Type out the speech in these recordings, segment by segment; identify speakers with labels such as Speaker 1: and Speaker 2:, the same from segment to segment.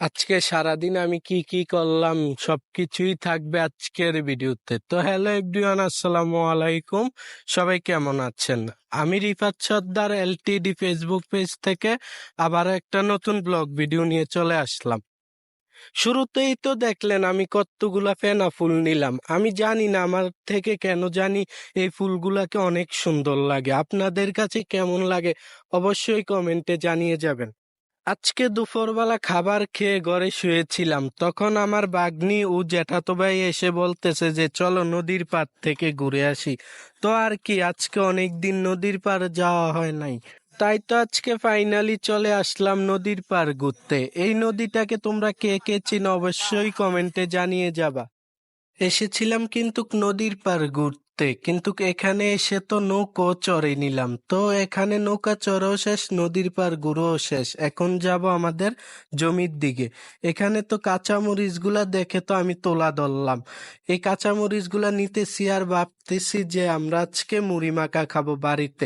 Speaker 1: আজকে সারাদিন আমি কি কি করলাম সবকিছুই থাকবে আজকের ভিডিওতে। তো হ্যালো এভরিওয়ান, আসসালামু আলাইকুম। সবাই কেমন আছেন? আমি রিফাত সর্দার এলটিডি ফেসবুক পেজ থেকে আবার একটা নতুন ব্লগ ভিডিও নিয়ে চলে আসলাম। শুরুতেই তো দেখলেন আমি কতগুলা ফেনা ফুল নিলাম। আমি জানি না আমার থেকে কেন জানি এই ফুলগুলাকে অনেক সুন্দর লাগে। আপনাদের কাছে কেমন লাগে অবশ্যই কমেন্টে জানিয়ে যাবেন। আজকে দুপুরবেলা খাবার খেয়ে ঘরে শুয়েছিলাম, তখন আমার বাগ্নি ও জ্যাঠাতো ভাই এসে বলতেছে যে চলো নদীর পাড় থেকে ঘুরে আসি। তো আর কি, আজকে অনেক দিন নদীর পাড় যাওয়া হয় নাই, তাই তো আজকে ফাইনালি চলে আসলাম নদীর পাড় ঘুরতে। এই নদীটাকে তোমরা কে কে চিনো অবশ্যই কমেন্টে জানিয়ে যাবা। এসেছিলাম কিন্তু নদীর পার ঘুরতে, কিন্তু এখানে এসে তো নৌকো চড়ে নিলাম। তো এখানে নৌকা চড়াও শেষ, নদীর পার ঘুরেও শেষ। এখন যাব আমাদের জমির দিকে। এখানে তো কাঁচামরিচ গুলা দেখে তো আমি তোলা ধরলাম। এই কাঁচামরিচ গুলা নিতেছি আর ভাবতেছি যে আমরা আজকে মুড়ি মাখা খাবো বাড়িতে।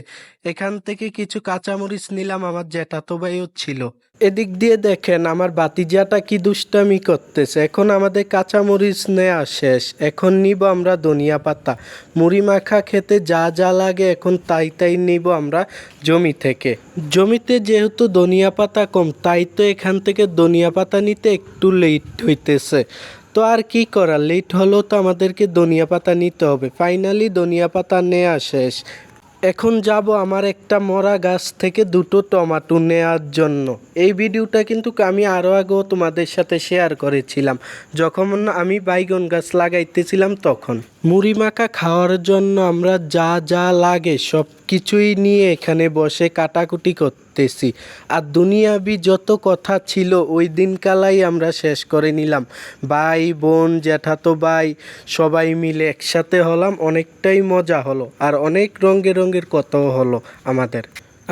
Speaker 1: এখান থেকে কিছু কাঁচামরিচ নিলাম, আমার জ্যাঠাতো ভাইও ছিল। এদিক দিয়ে দেখেন আমার ভাতিজাটা কি দুষ্টামি করতেছে। এখন আমাদের কাঁচামরিচ নেওয়া শেষ, এখন নিব আমরা ধনিয়া পাতা। মুড়ি মাখা খেতে যা যা লাগে এখন তাই তাই নিব আমরা জমি থেকে। জমিতে যেহেতু ধনিয়া পাতা কম, তাই তো এখান থেকে ধনিয়া পাতা নিতে একটু লেট হইতেছে। তো আর কি করার, লেট হলেও তো আমাদেরকে ধনিয়া পাতা নিতে হবে। ফাইনালি ধনিয়া পাতা নেওয়া শেষ। এখন যাব আমার একটা মরা গাছ থেকে দুটো টমাটো নেয়ার জন্য। এই ভিডিওটা কিন্তু আমি আরও আগেও তোমাদের সাথে শেয়ার করেছিলাম, যখন আমি বাইগন গাছ লাগাইতেছিলাম তখন। মুড়ি মাখা খাওয়ার জন্য আমরা যা যা লাগে সব কিছুই নিয়ে এখানে বসে কাটাকুটি করতেছি। আর দুনিয়াবি যত কথা ছিল ওই দিনকালাই আমরা শেষ করে নিলাম। ভাই বোন জ্যাঠাতো ভাই সবাই মিলে একসাথে হলাম, অনেকটাই মজা হলো আর অনেক রঙের রঙের কথাও হলো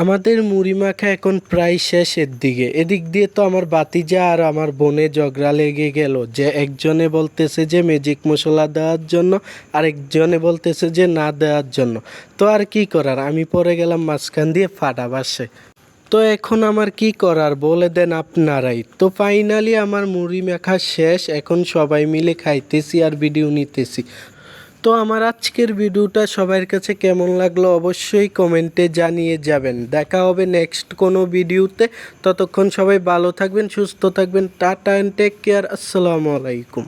Speaker 1: আমাদের মুড়ি মাখা এখন প্রায় শেষের দিকে। এদিক দিয়ে তো আমার ভাতিজা আর আমার বোনে ঝগড়া লেগে গেল, যে একজনে বলতেছে যে ম্যাজিক মশলা দেওয়ার জন্য, আরেকজনে বলতেছে যে না দেওয়ার জন্য। তো আর কি করার, আমি পরে গেলাম মাঝখান দিয়ে ফাটা বাসে। তো এখন আমার কি করার বলে দেন আপনারাই। তো ফাইনালি আমার মুড়ি মাখা শেষ, এখন সবাই মিলে খাইতেছি আর ভিডিও নিতেছি। তো আমার আজকের ভিডিওটা সবার কাছে কেমন লাগলো অবশ্যই কমেন্টে জানিয়ে যাবেন। দেখা হবে নেক্সট কোনো ভিডিওতে। ততক্ষণ সবাই ভালো থাকবেন, সুস্থ থাকবেন। Tata and take care. আসসালামু আলাইকুম।